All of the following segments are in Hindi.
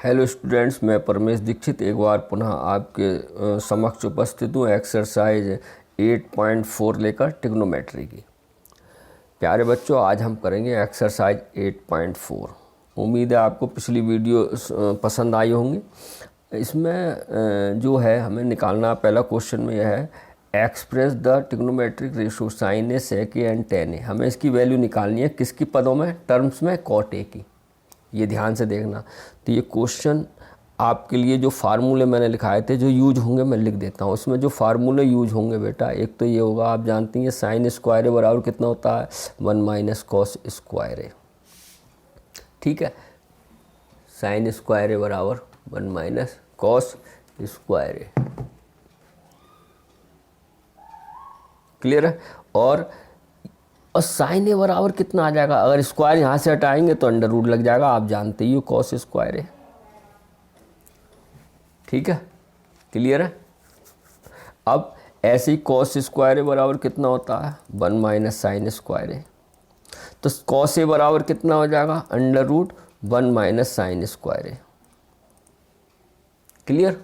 हेलो स्टूडेंट्स, मैं परमेश दीक्षित एक बार पुनः आपके समक्ष उपस्थित हूँ एक्सरसाइज 8.4 लेकर ट्रिग्नोमेट्री की। प्यारे बच्चों, आज हम करेंगे एक्सरसाइज 8.4। उम्मीद है आपको पिछली वीडियो पसंद आई होंगी। इसमें जो है हमें निकालना पहला क्वेश्चन में यह है, express the trigonometric ratio sine A sec A and tan A. हमें इसकी वैल्यू निकालनी है किसकी पदों में, टर्म्स में, कॉट ए की। ये ध्यान से देखना। तो ये क्वेश्चन आपके लिए जो फार्मूले मैंने लिखाए थे जो यूज होंगे मैं लिख देता हूँ। उसमें जो फार्मूले यूज होंगे बेटा, एक तो ये होगा, आप जानती हैं साइन स्क्वायर ए बराबर कितना होता है, 1 माइनस कॉस स्क्वायर ए। ठीक है, साइन स्क्वायर ए बराबर 1 माइनस कॉस स्क्वायर ए। क्लियर है। और साइन ए बराबर कितना आ जाएगा, अगर स्क्वायर यहाँ से हटाएंगे तो अंडर रूट लग जाएगा, आप जानते ही हो कॉस स्क्वायर है। ठीक है, क्लियर है। अब ऐसे ही कॉस स्क्वायर ए बराबर कितना होता है, 1 माइनस साइन स्क्वायर है। तो कॉस ए बराबर कितना हो जाएगा, under root 1 minus sine square है। क्लियर।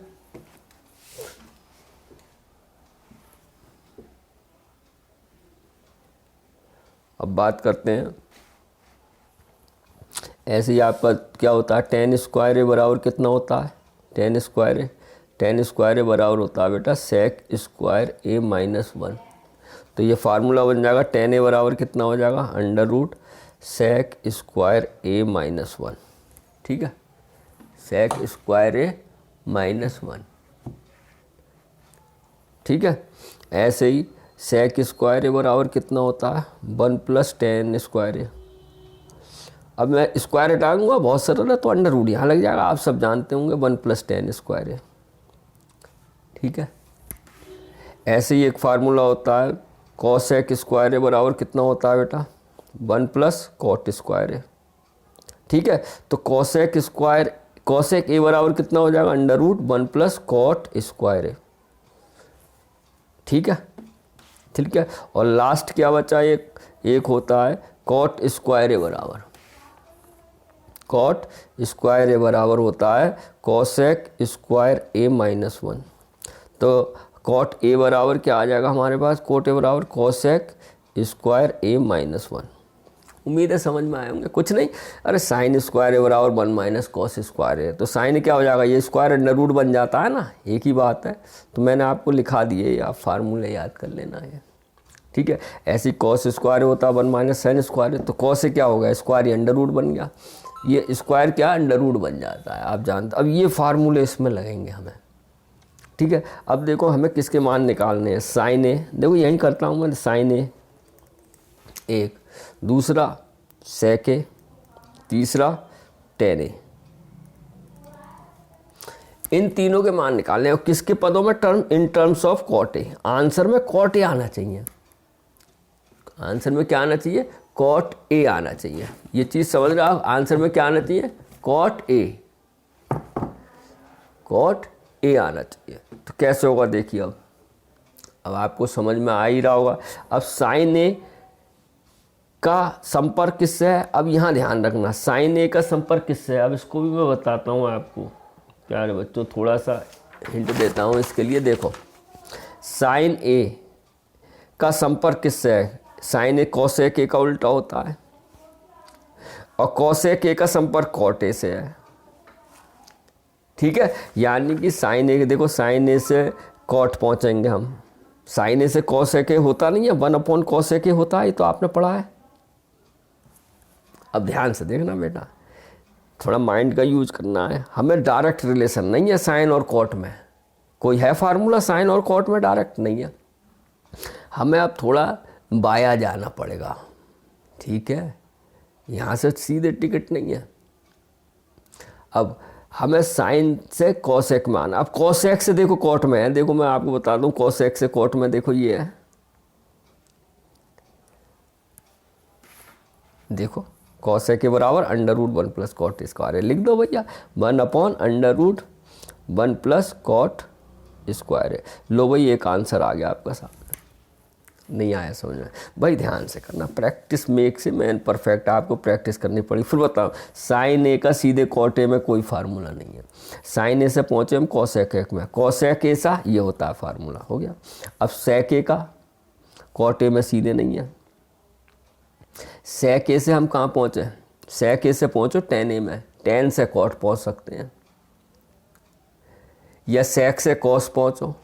अब बात करते हैं, ऐसे ही आपका क्या होता है, टेन स्क्वायर ए बराबर कितना होता है, टेन स्क्वायर ए बराबर होता है बेटा सेक स्क्वायर ए माइनस 1। तो ये फार्मूला बन जाएगा, टेन ए बराबर कितना हो जाएगा, under root sec square A minus 1। ठीक है, सेक स्क्वायर ए माइनस 1। ठीक है, ऐसे ही सेक स्क्वायर ए बराबर कितना होता है, 1 प्लस टेन स्क्वायर ए। अब मैं स्क्वायर हटाऊंगा, बहुत सरल है, तो अंडर रूट यहाँ लग जाएगा, आप सब जानते होंगे 1 प्लस टेन स्क्वायर ए। ठीक है, ऐसे ही एक फार्मूला होता है, कॉसेक स्क्वायर ए बराबर कितना होता है बेटा, 1 प्लस कॉट स्क्वायर ए। ठीक है, तो कॉसेक ए बराबर कितना हो जाएगा, under root 1 plus cot square A. ठीक है, ठीक है। और लास्ट क्या बचा, एक होता है कॉट स्क्वायर ए बराबर, कॉट स्क्वायर ए बराबर होता है कॉसेक स्क्वायर ए माइनस 1। तो कॉट ए बराबर क्या आ जाएगा हमारे पास, कॉट ए बराबर कॉसेक स्क्वायर ए माइनस 1। उम्मीद है समझ में आए होंगे। कुछ नहीं, अरे साइन स्क्वायर ए बराबर 1 माइनस कॉस स्क्वायर है, तो साइन क्या हो जाएगा, ये स्क्वायर अंडर रूट बन जाता है ना, एक ही बात है। तो मैंने आपको लिखा दिए, आप फार्मूले याद कर लेना है। ठीक है, ऐसी कॉस स्क्वायर होता है 1 माइनस साइन स्क्वायर है, तो कॉस से क्या हो गया, स्क्वायर अंडर रूट बन गया, ये स्क्वायर क्या अंडर रूट बन जाता है, आप जानते। अब ये फार्मूले इसमें लगेंगे हमें। ठीक है, अब देखो हमें किसके मान निकालने हैं, साइन ए, देखो यही करता हूँ मैं, साइन ए एक, दूसरा सेक ए, तीसरा टेन ए, इन तीनों के मान निकालने। और किसके पदों में, in terms of cot A. Answer में कॉट ए आना चाहिए, आंसर में क्या आना चाहिए, कॉट ए आना चाहिए। ये चीज़ समझ रहे हो, आंसर में क्या आना चाहिए, कॉट ए, कॉट ए आना चाहिए। तो कैसे होगा देखिए, अब आपको समझ में आ ही रहा होगा। अब साइन ए का संपर्क किससे है, अब यहाँ ध्यान रखना, साइन ए का संपर्क किससे है। अब इसको भी मैं बताता हूँ आपको प्यारे बच्चों, थोड़ा सा हिंट देता हूँ इसके लिए। देखो साइन ए का संपर्क किससे है, साइन ए कॉसेक ए का उल्टा होता है, और कॉसेक ए का संपर्क कॉट ए से है। ठीक है, यानी कि साइन ए, देखो साइन ए से कॉट पहुंचेंगे हम, साइन ए से कॉसेक ए होता नहीं है, 1 कॉसेक ए होता है, तो आपने पढ़ा है। अब ध्यान से देखना बेटा, थोड़ा माइंड का यूज करना है। हमें डायरेक्ट रिलेशन नहीं है साइन और कॉट में, कोई है फार्मूला साइन और कॉट में डायरेक्ट नहीं है, हमें अब थोड़ा बाया जाना पड़ेगा। ठीक है, यहाँ से सीधे टिकट नहीं है। अब हमें साइन से कॉसेक में आना। अब कॉसेक से देखो कॉट में है, देखो मैं आपको बता दूं, कॉसेक से कॉट में देखो ये है, देखो कॉसेक के बराबर under root 1 plus cot square है। लिख दो भैया, 1 under root 1 plus cot square है। लो भाई, एक आंसर आ गया आपका सामने। नहीं आया समझ में भाई, ध्यान से करना, प्रैक्टिस मेक से मैन परफेक्ट, आपको प्रैक्टिस करनी पड़ी। फिर बताओ, साइन ए का सीधे कॉट ए में कोई फार्मूला नहीं है, साइन ए से पहुँचे हम कॉसेक ए में, कॉसेक ए सा ये होता है फार्मूला, हो गया। अब सेक ए का कॉट ए में सीधे नहीं है, सेक ए से हम कहाँ पहुँचे, सेक ए से पहुँचो टेन ए में, टेन से कॉट पहुँच सकते हैं, या सेक से कॉस पहुँचो,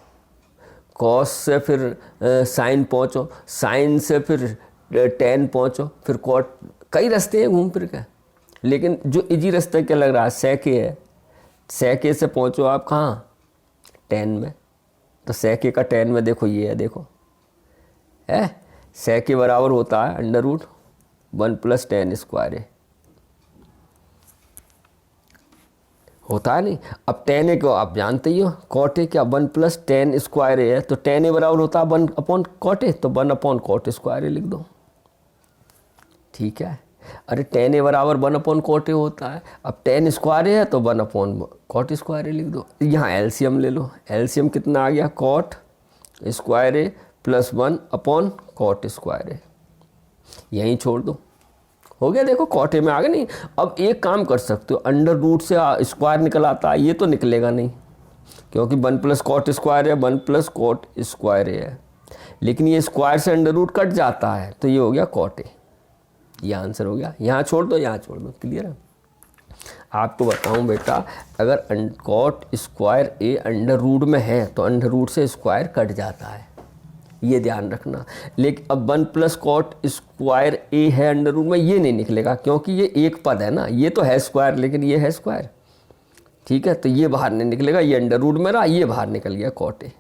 कॉस से फिर साइन पहुँचो, साइन से फिर टेन पहुँचो, फिर कॉट, कई रास्ते हैं घूम फिर के। लेकिन जो इजी रास्ता क्या लग रहा है, सेक ए है, सेक ए से पहुँचो आप कहाँ, टेन में, तो सेक ए का टेन में देखो ये है, देखो है, सेक ए बराबर होता है अंडर रूट 1 + tan स्क्वायर ए, होता है नहीं। अब tan ए को आप जानते ही हो, कॉट ए क्या 1 + tan स्क्वायर ए है, तो tan ए बराबर होता है 1 / cot ए, तो 1 / cot स्क्वायर ए लिख दो, ठीक है। अरे tan ए बराबर 1 / cot ए होता है, अब tan स्क्वायर ए है तो 1 / cot स्क्वायर ए लिख दो। यहाँ एलसीएम ले लो, एलसीएम कितना आ गया, cot स्क्वायर ए + 1 / cot स्क्वायर ए, यहीं छोड़ दो, हो गया। देखो कॉट ए में आ गया नहीं। अब एक काम कर सकते हो, अंडर रूट से स्क्वायर निकल आता है, ये तो निकलेगा नहीं क्योंकि 1 + cot स्क्वायर है, 1 + cot स्क्वायर है, लेकिन ये स्क्वायर से अंडर रूट कट जाता है, तो ये हो गया कॉट ए, ये आंसर हो गया। यहाँ छोड़ दो, यहाँ छोड़ दो, क्लियर है। आपको बताऊँ बेटा, अगर cot square A under root में है तो अंडर रूट से स्क्वायर कट जाता है, ये ध्यान रखना। लेकिन अब 1 + cot स्क्वायर ए है अंडर रूट में, ये नहीं निकलेगा क्योंकि ये एक पद है ना, ये तो है स्क्वायर लेकिन ये है स्क्वायर, ठीक है, तो ये बाहर नहीं निकलेगा, ये अंडर रूट में रहा, ये बाहर निकल गया cot ए,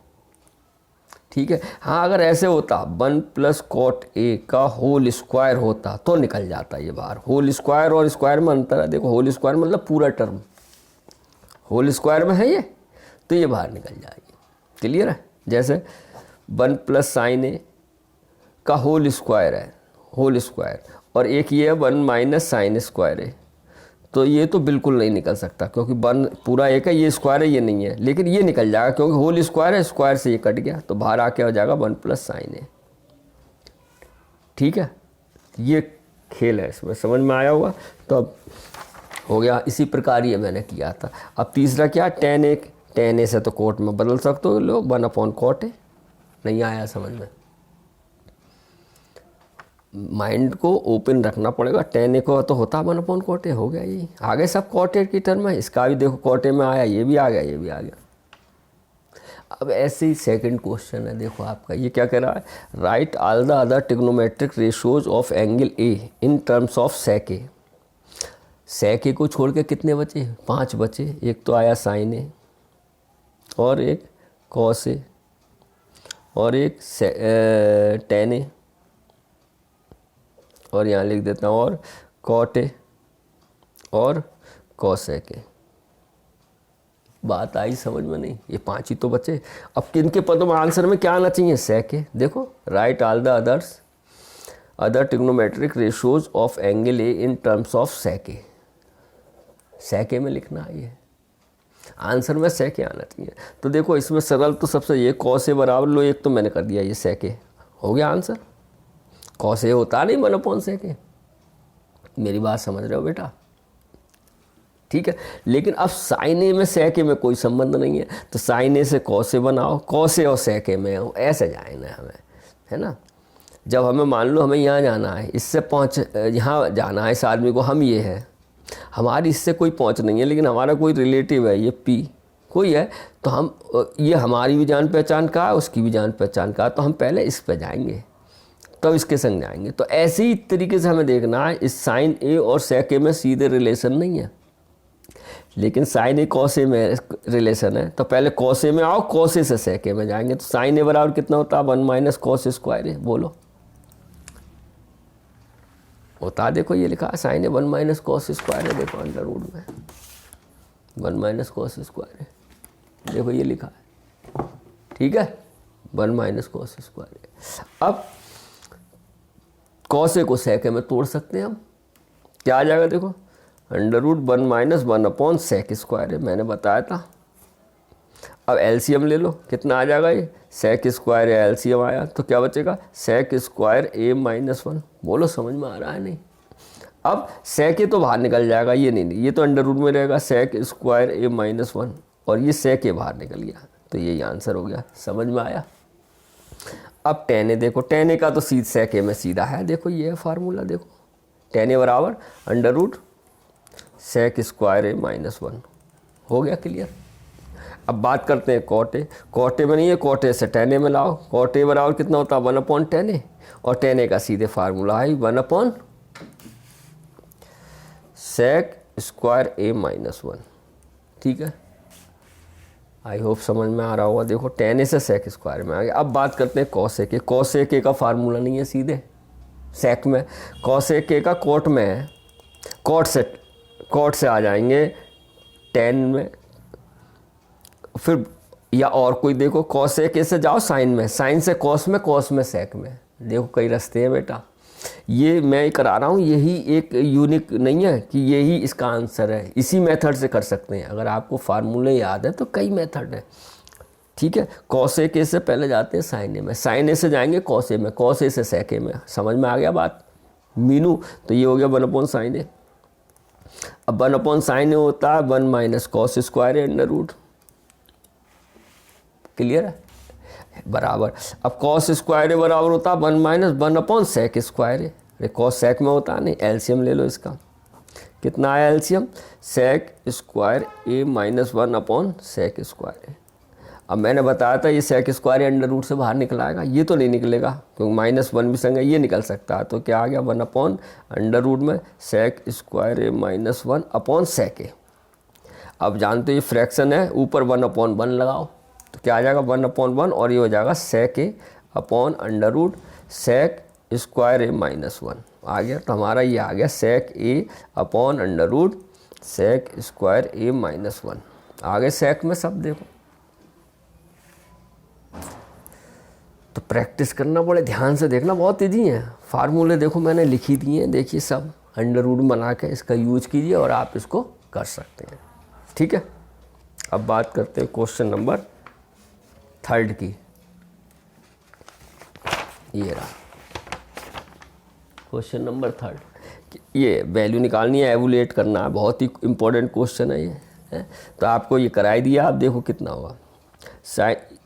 ठीक है। हाँ अगर ऐसे होता 1 + cot ए का होल स्क्वायर होता तो निकल जाता ये बाहर। होल स्क्वायर और स्क्वायर में अंतर है, देखो होल स्क्वायर मतलब पूरा टर्म, होल स्क्वायर में है ये, तो ये बाहर निकल जाएगी, क्लियर है। जैसे 1 + sin ए का होल स्क्वायर है, होल स्क्वायर, और एक ये है 1 - sin स्क्वायर ए, तो ये तो बिल्कुल नहीं निकल सकता क्योंकि 1 पूरा एक है, ये स्क्वायर है, ये नहीं है, लेकिन ये निकल जाएगा क्योंकि होल स्क्वायर है, स्क्वायर से ये कट गया, तो बाहर आके हो जाएगा 1 + sin ए, ठीक है। ये खेल है, इसमें समझ में आया होगा। तो अब हो गया, इसी प्रकार ये मैंने किया था। अब तीसरा क्या, tan ए, tan ए से तो कोट में बदल सकते हो लोग, 1 / cot ए, नहीं आया समझ में, माइंड को ओपन रखना पड़ेगा। tan ए को तो होता 1 / cot ए, हो गया, ये आगे सब cot ए की टर्म है, इसका भी देखो cot ए में आया, ये भी आ गया, ये भी आ गया। अब ऐसे ही सेकंड क्वेश्चन है, देखो आपका ये क्या कह रहा है, write all the other trigonometric ratios of angle A in terms of sec A. Sec A को छोड़ के कितने बचे, 5 बचे, एक तो आया साइन ए, और एक कॉस ए, और एक tan ए, और यहाँ लिख देता हूँ, और cot ए और cosec ए। बात आई समझ में नहीं, ये 5 ही तो बचे। अब किन के पदों में आंसर में क्या आना चाहिए, sec ए। देखो right all the other trigonometric ratios of angle A in terms of sec A, sec ए में लिखना है, ये आंसर में sec ए आना चाहिए। तो देखो इसमें सरल तो सबसे ये cos ए बराबर लो, एक तो मैंने कर दिया, ये sec ए हो गया आंसर। cos ए होता नहीं 1 / sec ए, मेरी बात समझ रहे हो बेटा, ठीक है। लेकिन अब साइन ए में sec ए में कोई संबंध नहीं है, तो साइन ए से cos ए बनाओ, cos ए और sec ए में हो, ऐसे जाना हमें, है ना। जब हमें मान लो हमें यहाँ जाना है, इससे पहुँच यहाँ जाना है इस आदमी को, हम ये है, हमारी इससे कोई पहुँच नहीं है, लेकिन हमारा कोई रिलेटिव है, ये P कोई है, तो हम ये हमारी भी जान पहचान का है, उसकी भी जान पहचान का है, तो हम पहले इस पे जाएंगे तब इसके संग जाएंगे। तो ऐसे ही तरीके से हमें देखना है, इस साइन ए और sec ए में सीधे रिलेशन नहीं है, लेकिन साइन ए cos ए में रिलेशन है, तो पहले cos ए में आओ, cos ए से sec ए में जाएंगे। तो साइन ए बराबर कितना होता है, 1 - cos स्क्वायर ए, बोलो होता, देखो ये लिखा है साइन ए 1 - cos स्क्वायर है, देखो अंडर रूट में 1 - cos स्क्वायर है, देखो ये लिखा है, ठीक है, 1 - cos स्क्वायर है। अब cos ए को sec ए में तोड़ सकते हैं हम, क्या आ जाएगा, देखो अंडर रूट 1 - 1 / sec स्क्वायर है, मैंने बताया था। अब एलसीएम ले लो, कितना आ जाएगा ये, सेक स्क्वायर या एलसीएम आया तो क्या बचेगा, सेक स्क्वायर ए माइनस 1। बोलो समझ में आ रहा है नहीं। अब सेक ए तो बाहर निकल जाएगा, ये नहीं, ये तो अंडर रूट में रहेगा, सेक स्क्वायर ए माइनस 1, और ये सेक ए बाहर निकल गया, तो यही आंसर हो गया। समझ में आया। अब टेन ए देखो, टेन ए का तो सेक ए में सीधा है, देखो ये है फार्मूला, देखो टेन ए बराबर under root sec square A minus 1। हो गया क्लियर। अब बात करते हैं कॉट ए। कॉट ए में नहीं है, कॉट ए से टेन ए में लाओ। कॉट ए बराबर कितना होता है, 1/10 ए, और टेन ए का सीधे फार्मूला है 1/, सेक स्क्वायर ए माइनस 1। ठीक है, आई होप समझ में आ रहा होगा। देखो टेन ए से सेक स्क्वायर में आ गया। अब बात करते हैं कॉसेक ए। कॉसेक ए का फार्मूला नहीं है सीधे सेक में, कॉसेक ए का कॉट में है, कॉट से आ जाएंगे टेन में, फिर या और कोई देखो कॉसेक ए से जाओ साइन में, साइन से कॉस में सेक में। देखो कई रास्ते हैं बेटा, ये मैं करा रहा हूँ, यही एक यूनिक नहीं है कि यही इसका आंसर है, इसी मेथड से कर सकते हैं। अगर आपको फार्मूले याद है तो कई मेथड है। ठीक है, कॉसेक ए से पहले जाते हैं साइन ए में, साइन ए से जाएंगे कॉस ए में, कॉस ए से सेक ए में। समझ में आ गया बात मीनू। तो ये हो गया 1/sin ए। अब 1/sin ए होता है 1 minus cos square A under root. Clear है, बराबर। अब कॉस स्क्वायर ए बराबर होता है 1 माइनस 1/sec स्क्वायर ए। अरे कॉस सेक में होता नहीं, एलसीएम ले लो इसका। कितना आया LCM, sec square A minus 1/sec square ए। अब मैंने बताया था ये सेक स्क्वायर अंडर रूट से बाहर निकल आएगा, ये तो नहीं निकलेगा क्योंकि -1 भी संग है, ये निकल सकता है। तो क्या आ गया 1/√, में सेक स्क्वायर ए माइनस 1/sec ए। अब जानते हो ये फ्रैक्शन है, ऊपर 1/1 लगाओ तो क्या आ जाएगा 1/1, और ये हो जाएगा sec A upon under root sec square A minus 1 आ गया। तो हमारा ये आ गया sec A upon under root sec square A minus 1। आगे सेक में सब देखो, तो प्रैक्टिस करना पड़े, ध्यान से देखना, बहुत ईजी है। फार्मूले देखो मैंने लिखी दिए हैं, देखिए सब अंडर रूट बना के इसका यूज कीजिए और आप इसको कर सकते हैं। ठीक है, अब बात करते हैं क्वेश्चन नंबर 3 की। ये रहा क्वेश्चन नंबर 3। ये वैल्यू निकालनी है, एवुलेट करना है, बहुत ही इंपॉर्टेंट क्वेश्चन है ये है। तो आपको ये कराई दिया, आप देखो कितना होगा।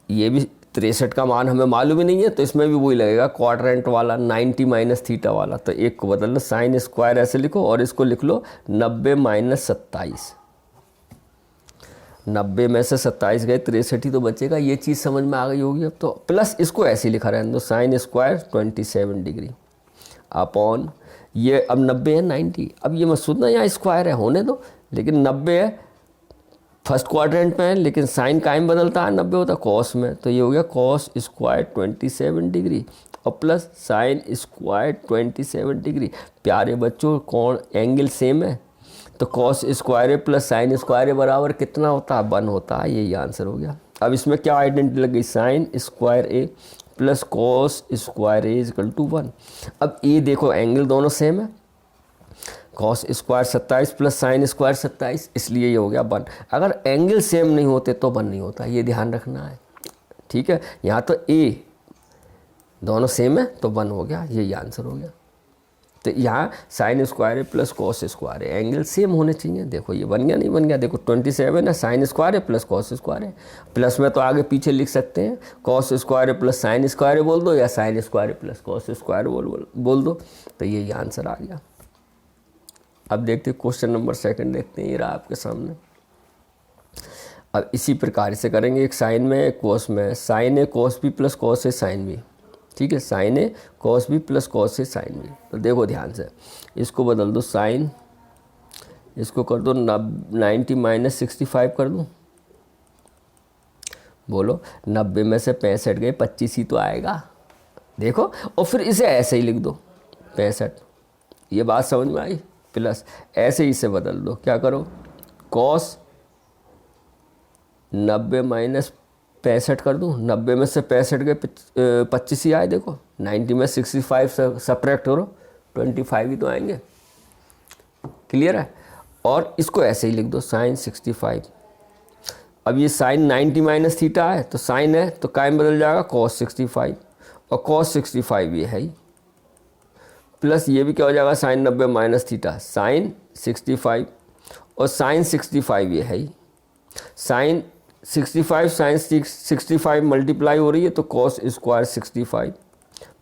ये भी 63 का मान हमें मालूम ही नहीं है, तो इसमें भी वही लगेगा क्वाड्रेंट वाला 90 माइनस थीटा वाला। तो एक को बदल लो, साइन स्क्वायर ऐसे लिखो और इसको लिख लो 90 माइनस 27। 90 में से 27 गए, 63 ही तो बचेगा। ये चीज़ समझ में आ गई होगी अब तो। प्लस इसको ऐसे ही लिखा रहने दो, साइन स्क्वायर 27 डिग्री अपॉन ये। अब 90 है 90, अब ये मत सोचना यहाँ स्क्वायर है, होने दो। लेकिन 90 है फर्स्ट क्वाड्रेंट में है, लेकिन साइन कायम बदलता है, 90 होता है कॉस में। तो ये हो गया कॉस स्क्वायर 27 डिग्री और प्लस साइन स्क्वायर 27 डिग्री। प्यारे बच्चों कोण एंगल सेम है, तो cos square A plus sine square ए बराबर कितना होता है, 1 होता है। यही आंसर हो गया। अब इसमें क्या आइडेंटिटी लग गई, sine square A plus cos square A equal to 1। अब ये देखो एंगल दोनों सेम है, cos square 27 plus sine square 27, इसलिए ये हो गया 1। अगर एंगल सेम नहीं होते तो 1 नहीं होता, ये ध्यान रखना है। ठीक है, यहाँ तो ए दोनों सेम है तो 1 हो गया, यही आंसर हो गया। तो यहाँ साइन स्क्वायर है प्लस कॉस स्क्वायर है, एंगल सेम होने चाहिए। देखो ये बन गया नहीं बन गया, देखो 27 है, साइन स्क्वायर है प्लस कॉस स्क्वायर है। प्लस में तो आगे पीछे लिख सकते हैं, कॉस स्क्वायर है प्लस साइन स्क्वायर बोल दो, या sign square plus cos square बोल दो, तो यही आंसर आ गया। अब देखते हैं क्वेश्चन नंबर 2 देखते हैं, ये रहा आपके सामने। अब इसी प्रकार से करेंगे, एक साइन में एक कॉस में। Sign A cos B plus cos A sine B. ठीक है, sign A cos B plus cos A sine B. तो देखो ध्यान से, इसको बदल दो साइन, इसको कर दो 90 माइनस 65 कर दूँ। बोलो 90 में से 65 गए, 25 ही तो आएगा। देखो, और फिर इसे ऐसे ही लिख दो 65। ये बात समझ में आई। प्लस ऐसे ही इसे बदल दो, क्या करो, कॉस 90 माइनस 65 कर दूँ। 90 में से 65 गए, 25 ही आए। देखो 90 में 65 सब्ट्रैक्ट करो, 25 ही तो आएंगे। क्लियर है। और इसको ऐसे ही लिख दो साइन 65। अब ये साइन 90 माइनस थीटा है, तो साइन है तो कायम बदल जाएगा cos 65, और cos 65 ये है ही, प्लस ये भी क्या हो जाएगा साइन 90 माइनस थीटा साइन 65, और साइन 65 ये है ही, साइन 65 साइन 65 मल्टीप्लाई हो रही है तो cos स्क्वायर 65,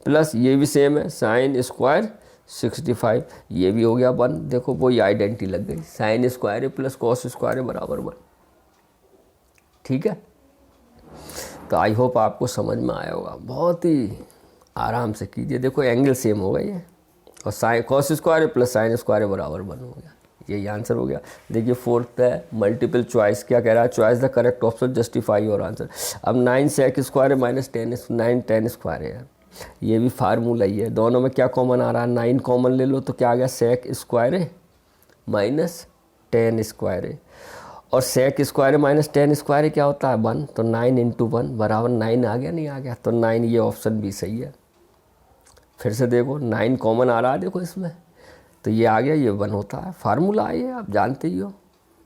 प्लस ये भी सेम है साइन स्क्वायर 65, ये भी हो गया 1। देखो वो ये आइडेंटिटी लग गई, साइन स्क्वायर है प्लस cos स्क्वायर है बराबर 1। ठीक है, तो आई होप आपको समझ में आया होगा, बहुत ही आराम से कीजिए। देखो एंगल सेम हो गई है, और साइन cos स्क्वायर है प्लस साइन स्क्वायर है बराबर 1 हो गया, यही आंसर हो गया। देखिए फोर्थ है मल्टीपल चॉइस, क्या कह रहा है, choice the correct option justify your answer. अब 9 sec स्क्वायर है माइनस 9 tan स्क्वायर है, ये भी फार्मूला ही है, दोनों में क्या कॉमन आ रहा है, 9 कॉमन ले लो तो क्या आ गया sec स्क्वायर है माइनस tan स्क्वायर है, और sec स्क्वायर है माइनस tan स्क्वायर है क्या होता है 1, तो 9 × 1 बराबर 9 आ गया, नहीं आ गया, तो 9 ये ऑप्शन भी सही है। फिर से देखो 9 कॉमन आ रहा है देखो इसमें, तो ये आ गया, ये 1 होता है, फार्मूला है आप जानते ही हो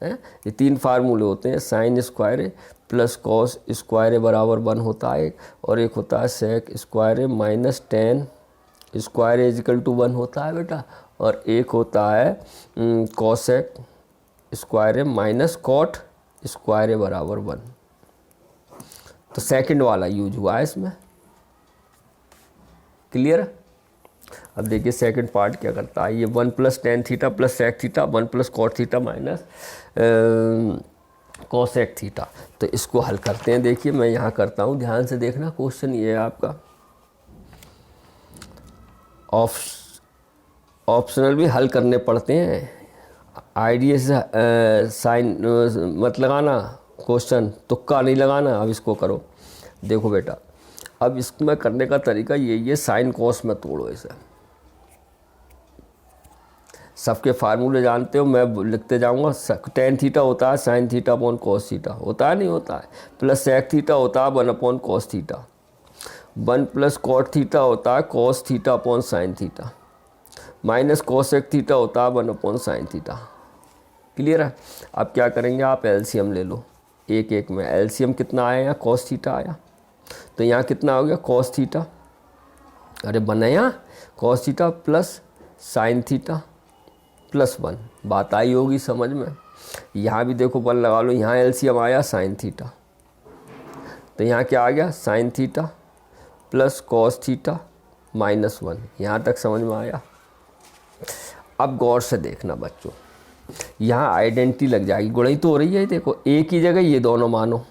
हैं, ये 3 फार्मूले होते हैं, साइन स्क्वायर है प्लस cos स्क्वायर है बराबर 1 होता है, और एक होता है sec स्क्वायर है minus tan square is equal to 1 होता है बेटा, और एक होता है cosec स्क्वायर है माइनस cot स्क्वायर है बराबर 1। तो सेकंड वाला यूज हुआ है इसमें, क्लियर। अब देखिए सेकंड पार्ट क्या करता है, ये 1 + tan theta plus sec theta 1 + cot theta minus cosec theta, तो इसको हल करते हैं। देखिए मैं यहाँ करता हूँ, ध्यान से देखना, क्वेश्चन ये है आपका, ऑप्शनल भी हल करने पड़ते हैं, आइडिया से साइन मत लगाना, क्वेश्चन तुक्का नहीं लगाना। अब इसको करो, देखो बेटा, अब इसमें करने का तरीका ये साइन कॉस में तोड़ो इसे, सबके फार्मूले जानते हो, मैं लिखते जाऊंगा। tan थीटा होता है sine theta upon cos theta, होता है नहीं होता है, प्लस sec थीटा होता है 1 upon cos theta, 1 + cot theta होता है cos theta upon sine theta, minus cosec theta होता है 1 अपॉन साइन थीटा। क्लियर है। अब क्या करेंगे, आप एलसीएम ले लो, एक एक में एलसीएम कितना आया, यहाँ cos थीटा आया, तो यहाँ कितना हो गया cos थीटा, अरे बनाया cos theta plus sine theta plus 1, बात आई होगी समझ में। यहाँ भी देखो 1 लगा लो, यहाँ एलसीएम आया साइन थीटा, तो यहाँ क्या आ गया sine theta plus cos theta minus 1, यहाँ तक समझ में आया। अब गौर से देखना बच्चों, यहाँ आइडेंटिटी लग जाएगी, गुणाई तो हो रही है, देखो ए की जगह ये दोनों मानो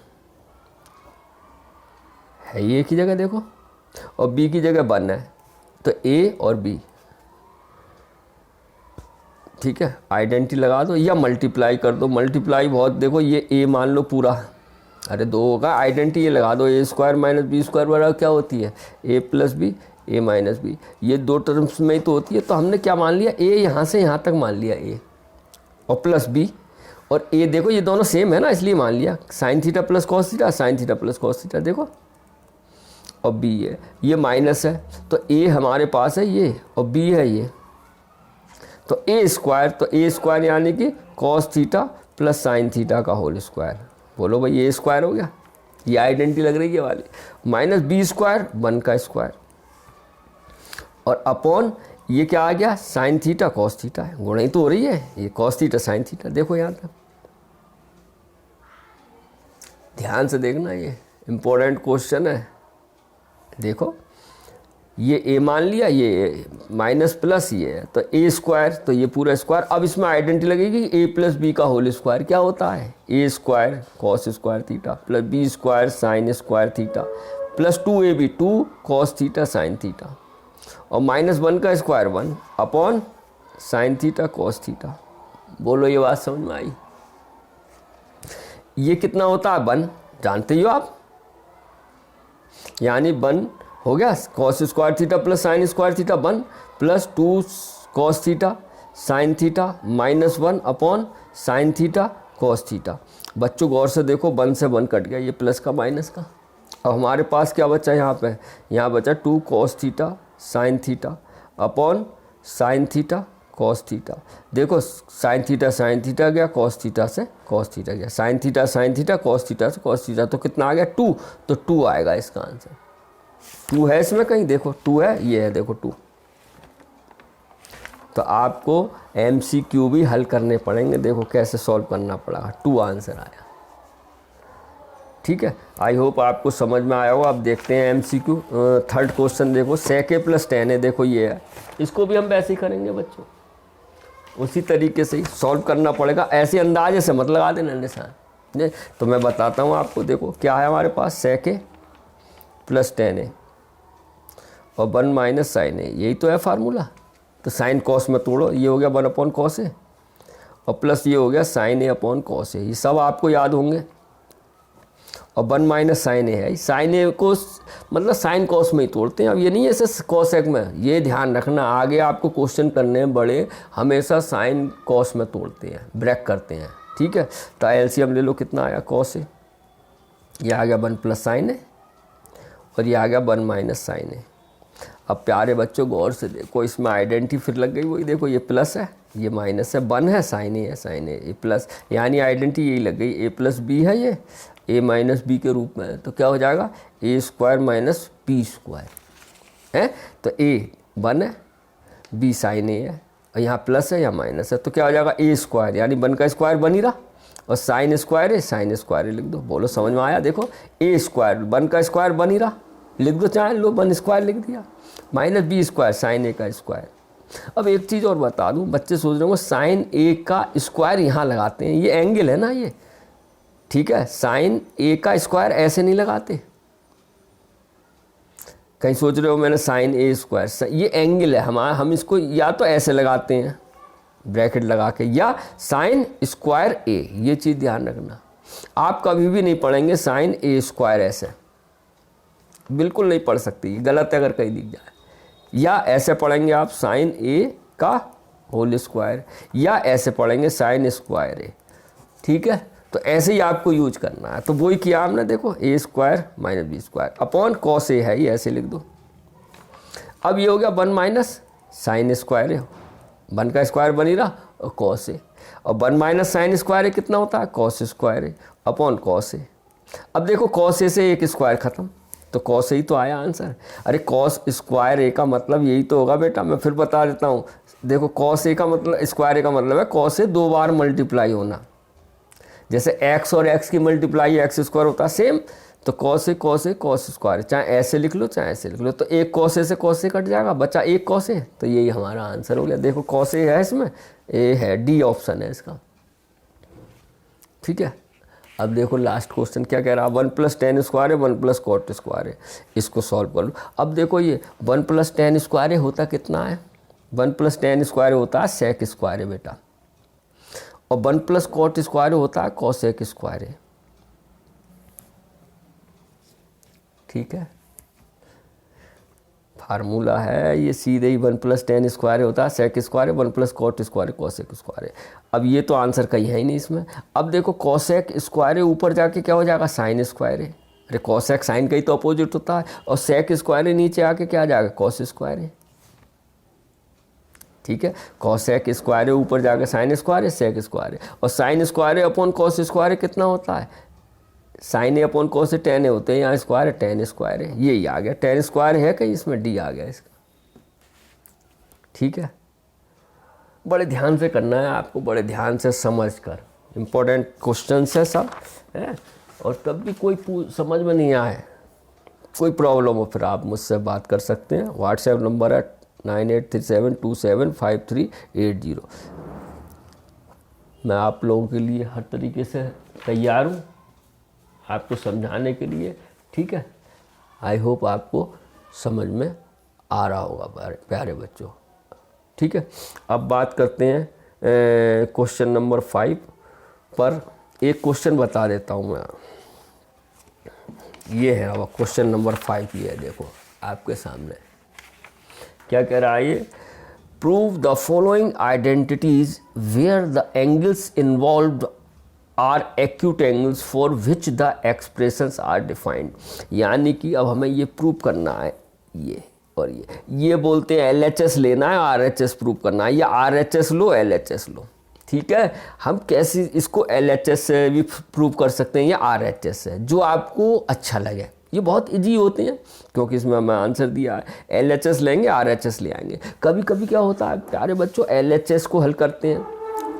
है, ये एक ही जगह देखो, और बी की जगह 1 है, तो ए और बी, ठीक है, आइडेंटिटी लगा दो या मल्टीप्लाई कर दो, मल्टीप्लाई बहुत, देखो ये ए मान लो पूरा, अरे 2 होगा, आइडेंटिटी ये लगा दो, a square minus B square बराबर क्या होती है a + b a - b, ये 2 टर्म्स में ही तो होती है, तो हमने क्या मान लिया, a यहाँ से यहाँ तक मान लिया a, और प्लस b, और a देखो ये दोनों सेम है ना, इसलिए मान लिया sine theta plus cos theta, sine theta plus cos theta, देखो, और b है, ये माइनस है, तो a हमारे पास है ये, और b है ये, तो a स्क्वायर, तो a स्क्वायर यानी कि cos theta plus sine theta का होल स्क्वायर, बोलो भाई a स्क्वायर हो गया, ये आइडेंटिटी लग रही है वाली, माइनस b स्क्वायर 1 का स्क्वायर, और अपॉन ये क्या आ गया साइन थीटा कॉस थीटा है, गुणा ही तो हो रही है, ये कॉस थीटा साइन थीटा, देखो यहाँ तक ध्यान से देखना, ये इम्पोर्टेंट क्वेश्चन है। देखो ये a मान लिया, ये माइनस प्लस ये है, तो a स्क्वायर, तो ये पूरा स्क्वायर, अब इसमें आइडेंटिटी लगेगी a + b का होल स्क्वायर क्या होता है, a square cos square theta plus b square sine square theta plus 2ab 2 cos theta sine theta, और माइनस 1 का square 1 upon sine theta cos theta. बोलो ये बात समझ में आई। ये कितना होता है 1, जानते ही हो आप, यानी 1 हो गया cos square theta plus sine square theta 1 plus 2 cos theta sine theta minus 1 upon sine theta cos theta. बच्चों गौर से देखो, 1 से 1 कट गया, ये प्लस का माइनस का, अब हमारे पास क्या बचा यहाँ पे, यहाँ बचा 2 cos theta sine theta upon sine theta cos theta. देखो साइन थीटा गया, कॉस थीटा से कॉस थीटा गया, साइन थीटा कॉस थीटा से कॉस थीटा, तो कितना आ गया 2, तो 2 आएगा इसका आंसर। 2 है इसमें कहीं, देखो 2 है, ये है देखो 2। तो आपको MCQ भी हल करने पड़ेंगे, देखो कैसे सॉल्व करना पड़ा। 2 आंसर आया। ठीक है, आई होप आपको समझ में आया होगा। अब देखते हैं MCQ। थर्ड क्वेश्चन देखो, sec a + tan a, देखो ये है, इसको भी हम वैसे ही करेंगे बच्चों, उसी तरीके से ही सॉल्व करना पड़ेगा। ऐसे अंदाजे से मत लगा देना निशान। तो मैं बताता हूँ आपको, देखो क्या है हमारे पास, sec a + tan a और 1 - sin a, यही तो है फार्मूला। तो साइन कॉस में तोड़ो, ये हो गया 1/cos a और प्लस ये हो गया sin a/cos a, ये सब आपको याद होंगे। और 1 - sin a है, sin a को मतलब साइन कॉस में ही तोड़ते हैं। अब ये नहीं है ऐसे कॉसेक में, ये ध्यान रखना, आगे आपको क्वेश्चन करने हैं बड़े, हमेशा साइन कॉस में तोड़ते हैं, ब्रेक करते हैं। ठीक है, तो एलसीएम ले लो, कितना आया cos a, ये आ गया 1 + sin a और ये आ गया 1 - sin a। अब प्यारे बच्चों गौर से देखो, इसमें आइडेंटिटी फिर लग गई वही, देखो ये प्लस है, ये माइनस है, 1 है, sin a है, sin a, ये प्लस, यानी आइडेंटिटी यही लग गई, a + b है, ये a - b के रूप में है, तो क्या हो जाएगा a² - b² है। तो a 1 है, b sin a है, और यहाँ प्लस है, यहाँ माइनस है, तो क्या हो जाएगा a², यानी 1 का स्क्वायर बन ही रहा, और sin² है, sin² लिख दो। बोलो समझ में आया? देखो a², 1 का स्क्वायर बन ही रहा, लिख दो, चाहे लो 1² लिख दिया, -b² sin a का स्क्वायर। अब एक चीज़ और बता दूं, बच्चे सोच रहे होंगे साइन a का स्क्वायर यहाँ लगाते हैं, ये एंगल है ना ये, ठीक है, साइन a का स्क्वायर ऐसे नहीं लगाते। कहीं सोच रहे हो मैंने साइन a², ये एंगल है हमारा, हम इसको या तो ऐसे लगाते हैं ब्रैकेट लगा के, या साइन स्क्वायर a, ये चीज़ ध्यान रखना। आप कभी भी नहीं पढ़ेंगे साइन a² ऐसे, बिल्कुल नहीं पढ़ सकती, गलत है अगर कहीं दिख जाए। या ऐसे पढ़ेंगे आप साइन a का होल स्क्वायर, या ऐसे पढ़ेंगे साइन स्क्वायर a। ठीक है, तो ऐसे ही आपको यूज करना है। तो वही किया हमने, देखो a² - b² upon cos a है, ये ऐसे लिख दो। अब ये हो गया 1 - sin a², 1 का स्क्वायर बन ही रहा, और cos a, और 1 - sin a² कितना होता है cos² अपॉन cos a। अब देखो cos a से एक स्क्वायर खत्म, तो cos a ही तो आया आंसर। अरे cos² a का मतलब यही तो होगा बेटा, मैं फिर बता देता हूँ। देखो cos a का मतलब, स्क्वायर a का मतलब है cos a 2 बार मल्टीप्लाई होना, जैसे x और x की मल्टीप्लाई x² होता है सेम, तो cos a cos², चाहे ऐसे लिख लो चाहे ऐसे लिख लो, तो एक cos a से cos a कट जाएगा, बचा एक cos a, तो यही हमारा आंसर हो गया। देखो cos a है इसमें, a है, डी ऑप्शन है इसका। ठीक है, अब देखो लास्ट क्वेश्चन क्या कह रहा है, 1 + tan² है, 1 + cot² है, इसको सॉल्व कर लो। अब देखो ये 1 + tan² होता कितना है, 1 + tan² होता है sec² बेटा, और 1 + cot² होता है cosec²। ठीक है, फार्मूला है ये, सीधे ही 1 + tan² होता है sec², 1 + cot² cosec²। अब ये तो आंसर कहीं है ही नहीं इसमें। अब देखो cosec² ऊपर जाके क्या हो जाएगा sin²। अरे cosec साइन का ही तो अपोजिट होता है, और sec² नीचे आके क्या आ जाएगा cos²। ठीक है, cosec² ऊपर जाकर sin² sec², और sin² अपॉन cos² कितना होता है, sin a upon cos a tan a होते हैं, यहाँ स्क्वायर tan² है, यही आ गया, tan² है कहीं इसमें, d आ गया इसका। ठीक है, बड़े ध्यान से करना है आपको, बड़े ध्यान से समझ कर, इम्पोर्टेंट क्वेश्चन है सब है। और तब भी कोई समझ में नहीं आए, कोई प्रॉब्लम हो, फिर आप मुझसे बात कर सकते हैं। व्हाट्सएप नंबर है 9837275380। मैं आप लोगों के लिए हर तरीके से तैयार हूँ, आपको समझाने के लिए। ठीक है, आई होप आपको समझ में आ रहा होगा प्यारे बच्चों। ठीक है, अब बात करते हैं क्वेश्चन नंबर 5 पर। एक क्वेश्चन बता देता हूँ मैं, ये है अब क्वेश्चन नंबर 5, ये है देखो आपके सामने क्या कह रहा है ये, prove the following identities where the angles involved are acute angles for which the expressions are defined. यानी कि अब हमें ये प्रूव करना है ये, और ये बोलते हैं LHS लेना है, RHS प्रूव करना है। ये RHS लो, LHS लो, ठीक है। हम कैसे इसको LHS से भी प्रूव कर सकते हैं या RHS से, जो आपको अच्छा लगे। ये बहुत इजी होते हैं क्योंकि इसमें हमें आंसर दिया है। LHS लेंगे, RHS ले आएंगे। कभी कभी क्या होता है प्यारे बच्चों, LHS को हल करते हैं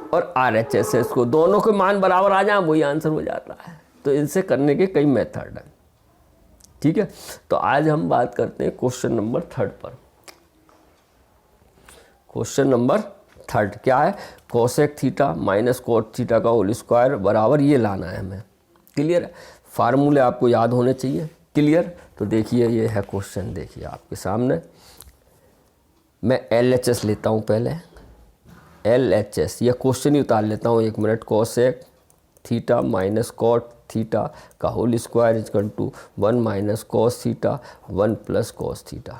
और RHS को, दोनों के मान बराबर आ जाए वही आंसर हो जाता है। तो इनसे करने के कई मेथड हैं, ठीक है। तो आज हम बात करते हैं क्वेश्चन नंबर 3 पर। क्वेश्चन नंबर 3 क्या है? Cosec theta minus cot theta का होल स्क्वायर बराबर ये लाना है हमें। क्लियर है? फार्मूले आपको याद होने चाहिए। क्लियर? तो देखिए ये है क्वेश्चन, देखिए आपके सामने। मैं LHS लेता हूँ पहले, LHS या क्वेश्चन ही उतार लेता हूँ 1 minute. Cosec theta minus cot theta का whole square equal to 1 minus cos theta 1 plus cos theta.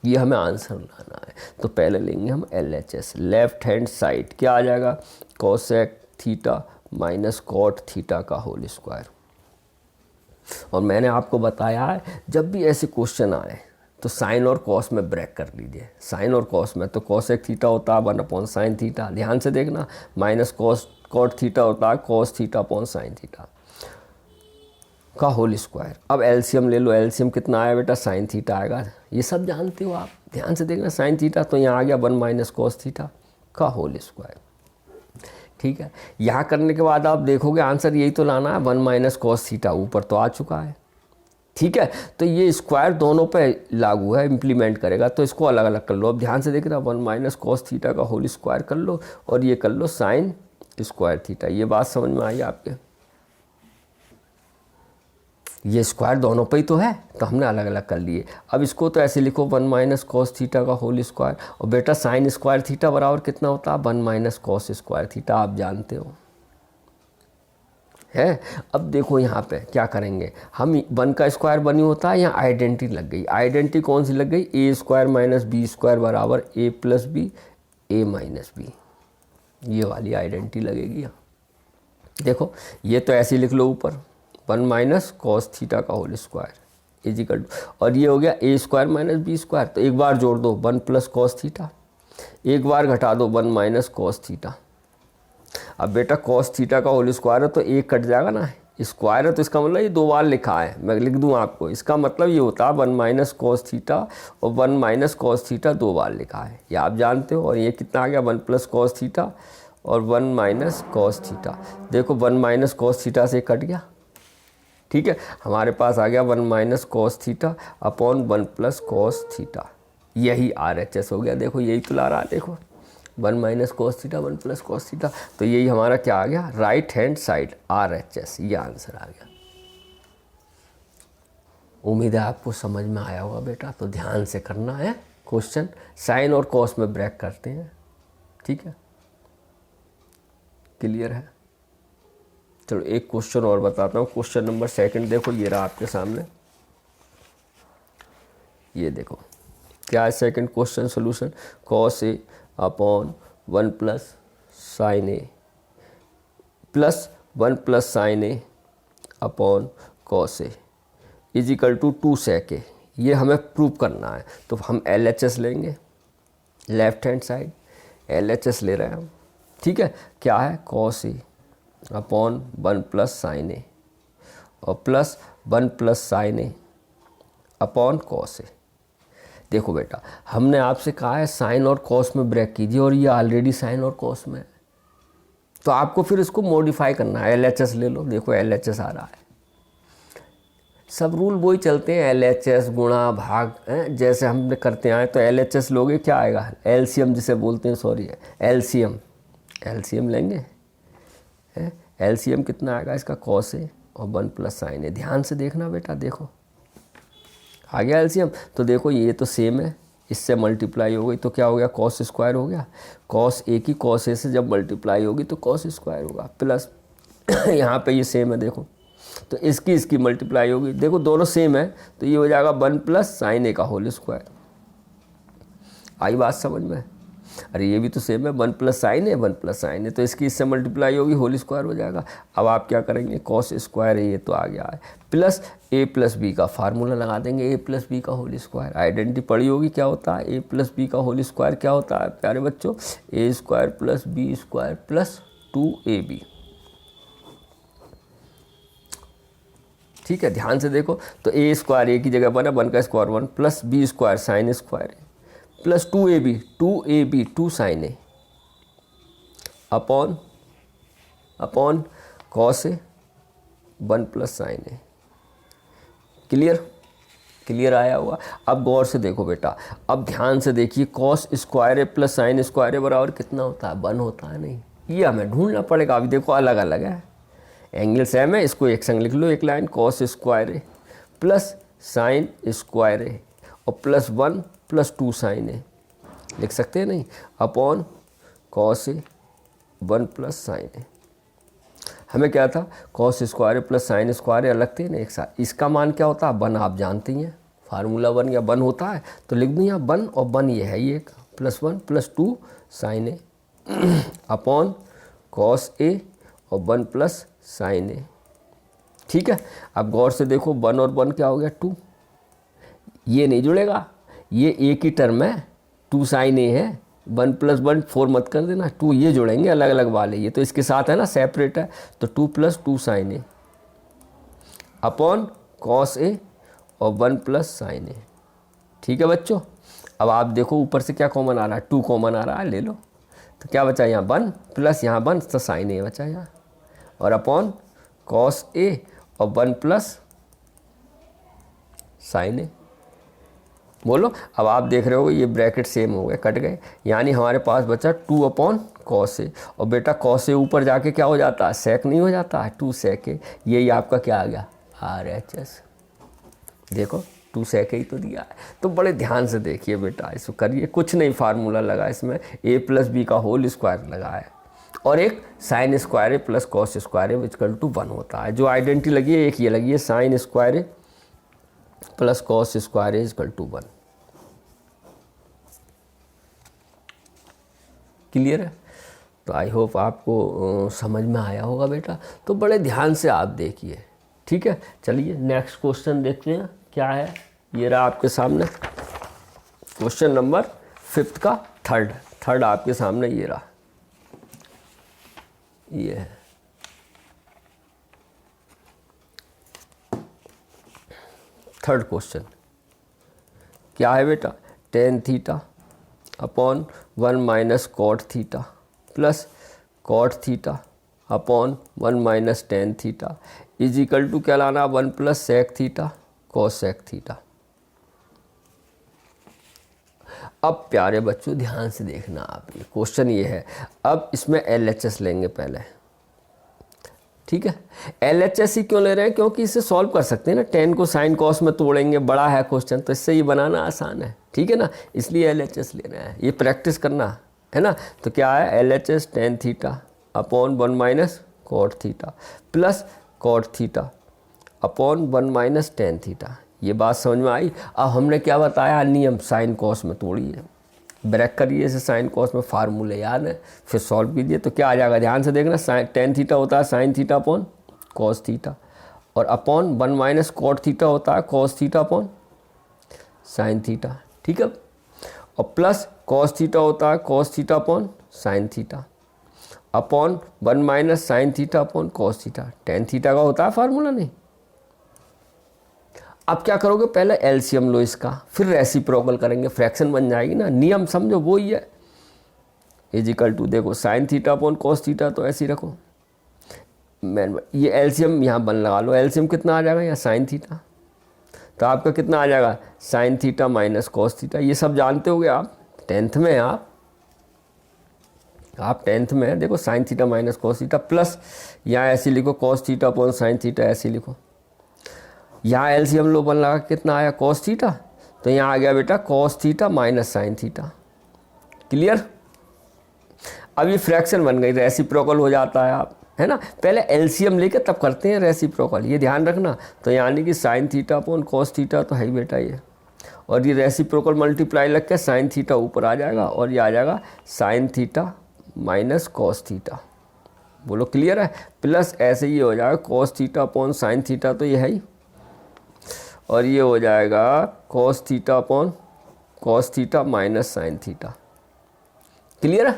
ये हमें आंसर लाना है। तो पहले लेंगे हम LHS। लेफ्ट हैंड साइड क्या आ जाएगा? Cosec theta minus cot theta का होल स्क्वायर। और मैंने आपको बताया है जब भी ऐसे क्वेश्चन आए तो साइन और कॉस में ब्रेक कर लीजिए। साइन और कॉस में तो कोसेक थीटा होता है 1/sin थीटा, ध्यान से देखना। माइनस कॉस कॉट थीटा होता है cos थीटा sin थीटा का होल स्क्वायर। अब एलसीएम ले लो। एलसीएम कितना आया बेटा? sin थीटा आएगा। ये सब जानते हो आप, ध्यान से देखना। sin थीटा तो यहाँ आ गया 1 माइनस कॉस थीटा का होल स्क्वायर, ठीक है। यहाँ करने के बाद आप देखोगे आंसर यही तो लाना है, 1 माइनस कॉस थीटा ऊपर तो आ चुका है, ठीक है। तो ये स्क्वायर दोनों पे लागू है, इम्प्लीमेंट करेगा। तो इसको अलग अलग कर लो। अब ध्यान से देखना, 1 माइनस कॉस थीटा का होल स्क्वायर कर लो और ये कर लो साइन स्क्वायर थीटा। ये बात समझ में आई आपके? ये स्क्वायर दोनों पे ही तो है तो हमने अलग अलग कर लिए। अब इसको तो ऐसे लिखो 1 माइनस कॉस थीटा का होल स्क्वायर। और बेटा साइन स्क्वायर थीटा बराबर कितना होता है? 1 माइनस कॉस स्क्वायर थीटा, आप जानते हो है। अब देखो यहाँ पे क्या करेंगे हम, 1 का स्क्वायर बनी होता है, यहाँ आइडेंटिटी लग गई। आइडेंटिटी कौन सी लग गई? ए स्क्वायर माइनस बी स्क्वायर बराबर ए प्लस बी ए माइनस बी। ये वाली आइडेंटिटी लगेगी यहाँ। देखो ये तो ऐसे लिख लो ऊपर 1 माइनस कॉस थीटा का होल स्क्वायर इजिकल टू, और ये हो गया ए स्क्वायर माइनस बी स्क्वायर। तो एक बार जोड़ दो 1 प्लस कॉस थीटा, एक बार घटा दो 1 माइनस कॉस थीटा। अब बेटा कॉस थीटा का होल स्क्वायर है तो एक कट जाएगा ना, स्क्वायर है तो इसका मतलब ये 2 बार लिखा है। मैं लिख दूं आपको, इसका मतलब ये होता है 1 माइनस कॉस थीटा और 1 माइनस कॉस थीटा 2 बार लिखा है, ये आप जानते हो। और ये कितना आ गया? 1 प्लस कॉस थीटा और 1 माइनस कॉस थीटा। देखो 1 माइनस कॉस थीटा से कट गया, ठीक है। हमारे पास आ गया 1 minus cos theta upon 1 plus cos theta. यही RHS हो गया। देखो यही तो ला रहा है, देखो 1 minus cos theta 1 plus cos theta. तो यही हमारा क्या आ गया? राइट हैंड साइड RHS, ये आंसर आ गया। उम्मीद है आपको समझ में आया होगा बेटा। तो ध्यान से करना है क्वेश्चन, साइन और कॉस में ब्रेक करते हैं, ठीक है। क्लियर है? चलो एक क्वेश्चन और बताता हूँ। क्वेश्चन नंबर 2 देखो, ये रहा आपके सामने। ये देखो क्या है second question solution. Cos A upon 1 plus sine A plus 1 plus sine A upon cos A is equal to 2 sec A. ये हमें प्रूव करना है। तो हम LHS लेंगे, लेफ्ट हैंड साइड LHS ले रहे हैं हम, ठीक है। क्या है? Cos A upon 1 plus sine ए और plus 1 plus sine A upon cos ए। देखो बेटा हमने आपसे कहा है साइन और कॉस में ब्रेक कीजिए, और ये ऑलरेडी साइन और कॉस में है, तो आपको फिर इसको मॉडिफाई करना है। LHS ले लो, देखो LHS आ रहा है। सब रूल वही चलते हैं, LHS गुणा भाग है, जैसे हमने करते आए। तो LHS लोगे क्या आएगा? LCM जिसे बोलते हैं, सॉरी LCM लेंगे। LCM कितना आएगा इसका? कॉस ए और 1 प्लस साइन ए। ध्यान से देखना बेटा, देखो आ गया LCM। तो देखो ये तो सेम है, इससे मल्टीप्लाई हो गई तो क्या हो गया? कॉस स्क्वायर हो गया। कॉस ए की कॉस ए से जब मल्टीप्लाई होगी तो कॉस स्क्वायर होगा, प्लस यहाँ पे ये सेम है देखो, तो इसकी मल्टीप्लाई होगी। देखो दोनों सेम है तो ये हो जाएगा 1 प्लस साइन ए का होल स्क्वायर। आई बात समझ में? अरे ये भी तो सेम है, 1 प्लस साइन है 1 प्लस साइन है, तो इसकी इससे मल्टीप्लाई होगी, होल स्क्वायर हो जाएगा। अब आप क्या करेंगे, कॉस स्क्वायर है ये तो आ गया है, प्लस ए प्लस बी का फार्मूला लगा देंगे, ए प्लस बी का होल स्क्वायर। आइडेंटिटी पढ़ी होगी क्या होता है, ए प्लस बी का होल स्क्वायर क्या होता है प्यारे बच्चों, A square plus B square plus 2ab। ठीक है, ध्यान से देखो, तो ए स्क्वायर ए की जगह बना 1 का square 1 plus B square sine square plus 2ab 2 sine A upon cos A 1 plus sine A. Clear आया होगा। अब गौर से देखो बेटा, अब ध्यान से देखिए, cos square A plus sine square ए बराबर कितना होता है, 1 होता है। नहीं, ये हमें ढूंढना पड़ेगा। अभी देखो अलग अलग है, एंगल सेम है, इसको एक संग लिख लो, एक line cos square A plus sine square ए और प्लस 1 प्लस 2 साइन ए लिख सकते हैं नहीं, upon cos A 1 plus sine ए। हमें क्या था, cos square plus sine square अलग थे ना एक साथ। इसका मान क्या होता है, 1 आप जानते हैं, फार्मूला 1 या 1 होता है, तो लिख दूँ यहाँ 1 और 1 ये है, ये plus 1 plus 2 sine A upon cos ए और 1 प्लस साइन ए। ठीक है, अब गौर से देखो, 1 और 1 क्या हो गया, 2, ये नहीं जुड़ेगा, ये ए की टर्म है, 2 साइन ए है, 1 प्लस 1 4 मत कर देना, 2 ये जुड़ेंगे अलग अलग वाले, ये तो इसके साथ है ना, सेपरेट है, तो 2 plus 2 sine A upon cos ए और 1 प्लस साइन ए। ठीक है बच्चों, अब आप देखो ऊपर से क्या कॉमन आ रहा है, 2 कॉमन आ रहा है, ले लो, तो क्या बचा यहाँ 1 प्लस यहाँ 1 तो साइन ए बचा यहाँ, और अपॉन कॉस ए और 1 प्लस साइन ए। बोलो, अब आप देख रहे हो ये ब्रैकेट सेम हो गए, कट गए, यानी हमारे पास बचा 2 अपॉन कॉस ए, और बेटा कॉस ए ऊपर जाके क्या हो जाता है, सेक नहीं हो जाता है, 2 सेक ए, यही आपका क्या आ गया, RHS। देखो 2 सेक ही तो दिया है, तो बड़े ध्यान से देखिए बेटा, इसको करिए, कुछ नहीं फार्मूला लगा इसमें, ए प्लस बी का होल स्क्वायर लगा है, और एक sine square A plus cos square A equal to 1 होता है। जो आइडेंटिटी लगी है एक ये लगी है, sine square A plus cos square A equal to 1। Clear है, तो आई होप आपको समझ में आया होगा बेटा, तो बड़े ध्यान से आप देखिए। ठीक है, चलिए नेक्स्ट क्वेश्चन देखते हैं क्या है, ये रहा आपके सामने क्वेश्चन नंबर 5 का थर्ड आपके सामने ये रहा, ये है थर्ड क्वेश्चन। क्या है बेटा, tan theta upon 1 minus cot theta plus cot theta upon 1 minus tan theta is equal to क्या लाना, 1 प्लस सेक थीटा कॉस सेक थीटा। अब प्यारे बच्चों ध्यान से देखना आप, ये क्वेश्चन ये है, अब इसमें LHS लेंगे पहले। ठीक है, LHS ही क्यों ले रहे हैं, क्योंकि इसे सॉल्व कर सकते हैं ना, 10 को साइन कॉस में तोड़ेंगे, बड़ा है क्वेश्चन, तो इससे ये बनाना आसान है। ठीक है ना, इसलिए LHS ले रहे हैं, ये प्रैक्टिस करना है ना। तो क्या है, LHS tan theta upon 1 minus cot theta plus cot theta upon 1 minus tan theta. ये बात समझ में आई। अब हमने क्या बताया, नियम साइन कॉस में तोड़िए, ब्रेक करिए इसे, साइन कॉस में फार्मूले याद है, फिर सॉल्व कीजिए, तो क्या आ जाएगा, ध्यान से देखना, साइन टेन थीटा होता है sine theta upon cos theta, और अपॉन 1 माइनस कॉट थीटा होता है cos theta upon sine theta. ठीक है, और प्लस कॉस थीटा होता है cos theta upon sine theta upon 1 minus sine theta upon cos theta. Tan theta का होता है फार्मूला, नहीं। अब क्या करोगे, पहले एलसीएम लो इसका, फिर रेसिप्रोकल करेंगे, फ्रैक्शन बन जाएगी ना, नियम समझो वो ही है। इज इक्वल टू, देखो sine theta upon cos theta तो ऐसे ही रखो, ये एलसीएम यहाँ बन लगा लो, एलसीएम कितना आ जाएगा यहाँ साइन थीटा, तो आपका कितना आ जाएगा, sign theta minus cos theta. ये सब जानते होगे आप, 10th में हैं आप 10th में हैं। देखो sign theta minus cos theta plus यहाँ ऐसे लिखो cos theta upon sine theta, ऐसे लिखो। यहाँ एलसीएम लो बन लगा, कितना आया कॉस थीटा, तो यहाँ आ गया बेटा cos theta minus sine theta. Clear, अब ये फ्रैक्शन बन गई, रेसिप्रोकल हो जाता है आप, है ना। पहले एलसीएम लेके तब करते हैं रेसिप्रोकल, ये ध्यान रखना। तो यानी कि sine theta upon cos theta तो है ही बेटा ये, और ये रेसिप्रोकल मल्टीप्लाई लग के साइन थीटा ऊपर आ जाएगा और ये आ जाएगा sign theta minus cos theta. बोलो क्लियर है। प्लस ऐसे ही हो जाएगा cos theta upon sine theta, तो ये है ही, और ये हो जाएगा cos theta upon cos theta minus sine theta. Clear है।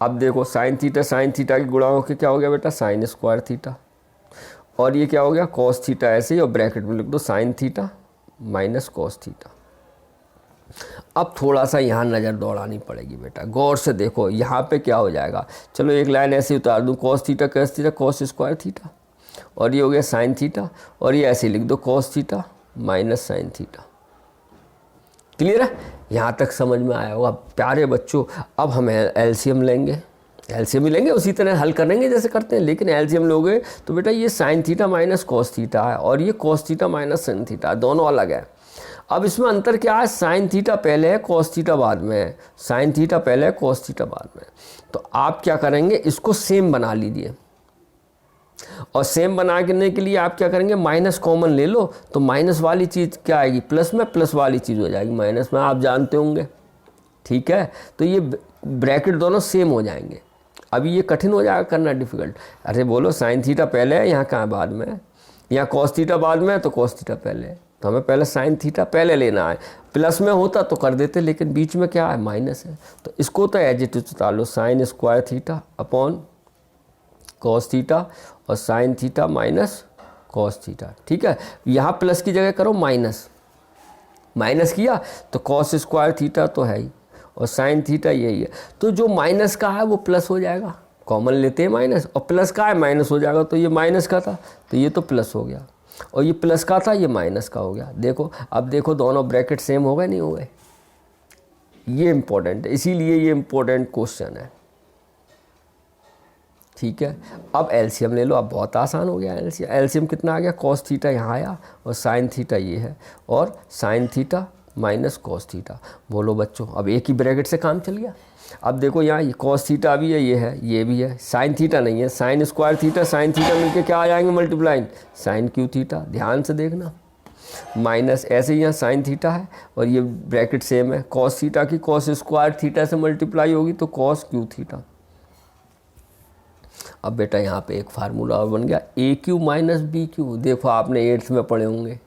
अब देखो साइन थीटा की गुणा होकर क्या हो गया बेटा, साइन स्क्वायर थीटा, और ये क्या हो गया कॉस थीटा ऐसे ही, और ब्रैकेट में लिख दो sine theta minus cos theta. अब थोड़ा सा यहाँ नज़र दौड़ानी पड़ेगी बेटा, गौर से देखो यहाँ पे क्या हो जाएगा। चलो एक लाइन ऐसे उतार दूँ, cos theta cos square theta, और ये हो गया साइन थीटा, और ये ऐसे लिख दो cos theta minus sine theta. Clear है। यहाँ तक समझ में आया होगा प्यारे बच्चों। अब हम एलसीएम लेंगे, एलसीएम ही लेंगे, उसी तरह हल करेंगे जैसे करते हैं, लेकिन एलसीएम लोगे तो बेटा ये sign theta minus cos theta है और ये cos theta minus sine theta, दोनों अलग है। अब इसमें अंतर क्या है, साइन थीटा पहले है कॉस थीटा बाद में है, साइन थीटा पहले है कॉस थीटा बाद में। तो आप क्या करेंगे, इसको सेम बना लीजिए, और सेम बनाने के लिए आप क्या करेंगे, माइनस कॉमन ले लो, तो माइनस वाली चीज़ क्या आएगी, प्लस में प्लस वाली चीज़ हो जाएगी माइनस में, आप जानते होंगे। ठीक है, तो ये ब्रैकेट दोनों सेम हो जाएंगे। अभी ये कठिन हो जाएगा करना, डिफिकल्ट। अरे बोलो साइन थीटा पहले है, यहाँ कहाँ बाद में है, यहाँ कॉस थीटा बाद में है, तो कॉस थीटा पहले है, तो हमें पहले साइन थीटा पहले लेना है। प्लस में होता तो कर देते, लेकिन बीच में क्या है, माइनस है, तो इसको तो एज इट इज उतार लो, sine square theta upon cos theta और sine theta minus cos theta. ठीक है, यहाँ प्लस की जगह करो माइनस, माइनस किया तो कॉस स्क्वायर थीटा तो है ही, और साइन थीटा यही है, तो जो माइनस का है वो प्लस हो जाएगा, कॉमन लेते हैं माइनस, और प्लस का है माइनस हो जाएगा, तो ये माइनस का था तो ये तो प्लस हो गया, और ये प्लस का था ये माइनस का हो गया। देखो अब देखो दोनों ब्रैकेट सेम हो गए नहीं हो गए, ये इंपॉर्टेंट है, इसीलिए ये इंपॉर्टेंट क्वेश्चन है। ठीक है, अब एलसीएम ले लो, अब बहुत आसान हो गया एलसीएम। एलसीएम कितना आ गया, कॉस थीटा यहाँ आया और साइन थीटा ये है, और sine theta minus cos theta. बोलो बच्चों, अब एक ही ब्रैकेट से काम चल गया। अब देखो यहाँ ये कॉस थीटा भी है, ये भी है, साइन थीटा नहीं है, sine square theta sine theta मिलके क्या आ जाएंगे, मल्टीप्लाइन साइन क्यू थीटा। ध्यान से देखना, माइनस ऐसे ही यहाँ साइन थीटा है और ये ब्रैकेट सेम है, कॉस थीटा की कॉस स्क्वायर थीटा से मल्टीप्लाई होगी तो कॉस क्यू थीटा। अब बेटा यहाँ पे एक फार्मूला और बन गया, ए क्यू माइनस बी क्यू। देखो आपने 8th में पढ़े होंगे,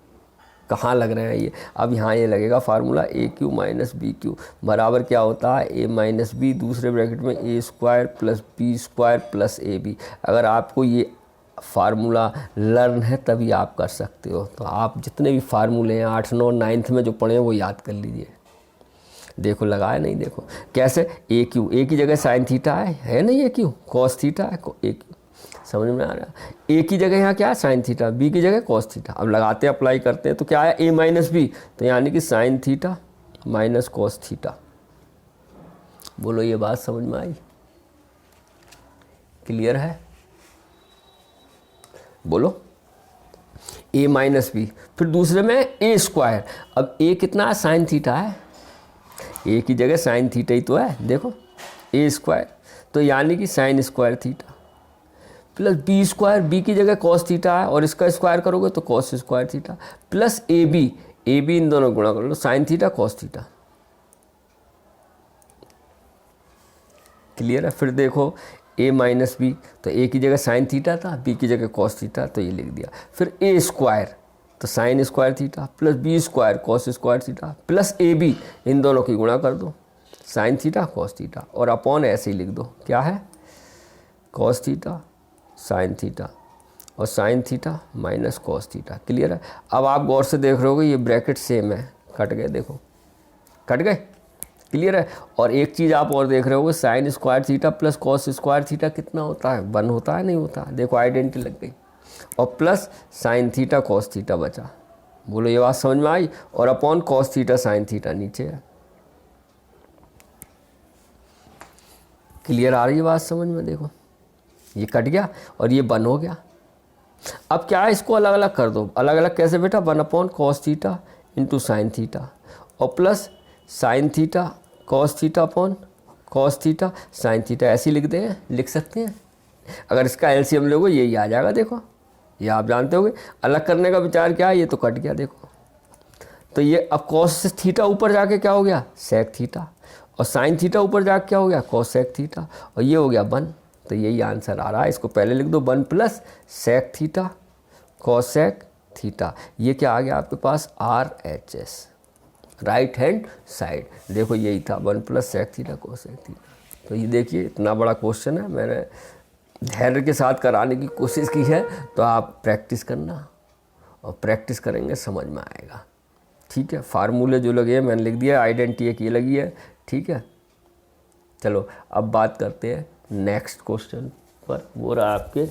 कहाँ लग रहे हैं ये। अब यहाँ ये लगेगा formula A cube minus B cube बराबर क्या होता है, ए माइनस बी दूसरे ब्रैकेट में A square plus B square plus A B. अगर आपको ये फार्मूला लर्न है तभी आप कर सकते हो, तो आप जितने भी फार्मूले हैं 8, 9, 9th में जो पढ़े हैं वो याद कर लीजिए। देखो लगाया नहीं, देखो कैसे, ए क्यू, ए की जगह साइन थीटा है नहीं, ए क्यू कॉस थीटा है, ए क्यू, समझ में आ रहा है। ए की जगह यहाँ क्या है, साइन थीटा, बी की जगह कॉस थीटा। अब लगाते हैं, अप्लाई करते हैं, तो क्या है, ए माइनस बी, तो यानी कि sign theta minus cos theta. बोलो ये बात समझ में आई, क्लियर है। बोलो ए माइनस बी, फिर दूसरे में ए स्क्वायर। अब ए कितना है, साइन थीटा है, ए की जगह साइन थीटा ही तो है, देखो ए स्क्वायर, तो यानी कि sine square theta plus B square, B की जगह कॉस थीटा है और इसका स्क्वायर करोगे तो cos square theta plus A B इन दोनों गुणा कर लो, sine theta cos theta. Clear है। फिर देखो ए माइनस बी, तो ए की जगह साइन थीटा था, बी की जगह कॉस थीटा, तो ये लिख दिया। फिर ए स्क्वायर, तो sine square theta plus B square cos square theta plus A B, इन दोनों की गुणा कर दो, साइन थीटा कॉस थीटा, और अपॉन ऐसे ही लिख दो, क्या है, कॉस थीटा साइन थीटा और sine theta minus cos theta. Clear है। अब आप गौर से देख रहे होगे ये ब्रैकेट सेम है, कट गए, देखो कट गए, क्लियर है। और एक चीज़ आप और देख रहे होगे, sign square theta plus cos square theta कितना होता है, 1 होता है, नहीं होता, देखो आइडेंटिटी लग गई, और plus sine theta cos theta बचा। बोलो ये बात समझ में आई, और upon cos theta sine theta नीचे है। क्लियर आ रही है बात समझ में। देखो ये कट गया और ये 1 हो गया। अब क्या है, इसको अलग अलग कर दो। अलग अलग कैसे बेटा, 1 upon cos theta into sine theta और plus sine theta cos theta upon cos theta sine theta, ऐसे ही लिख सकते हैं। अगर इसका एलसीएम लोगे यही आ जाएगा। देखो ये आप जानते होगे, अलग करने का विचार क्या है, ये तो कट गया। देखो तो ये अब कॉस थीटा ऊपर जाके क्या हो गया, सेक थीटा, और साइन थीटा ऊपर जाके क्या हो गया, कॉस सेक थीटा, और ये हो गया 1। तो यही आंसर आ रहा है। इसको पहले लिख दो 1 प्लस सेक थीटा कॉस सेक थीटा। ये क्या आ गया आपके पास, RHS, राइट हैंड साइड। देखो यही था 1 प्लस सेक थीटा कॉस सेक थीटा। तो ये देखिए इतना बड़ा क्वेश्चन है, मैंने धैर्य के साथ कराने की कोशिश की है। तो आप प्रैक्टिस करना, और प्रैक्टिस करेंगे समझ में आएगा। ठीक है, फार्मूले जो लगे हैं मैंने लिख दिया, आइडेंटिटी एक ये लगी है। ठीक है, चलो अब बात करते हैं नेक्स्ट क्वेश्चन पर। वो रहा आपके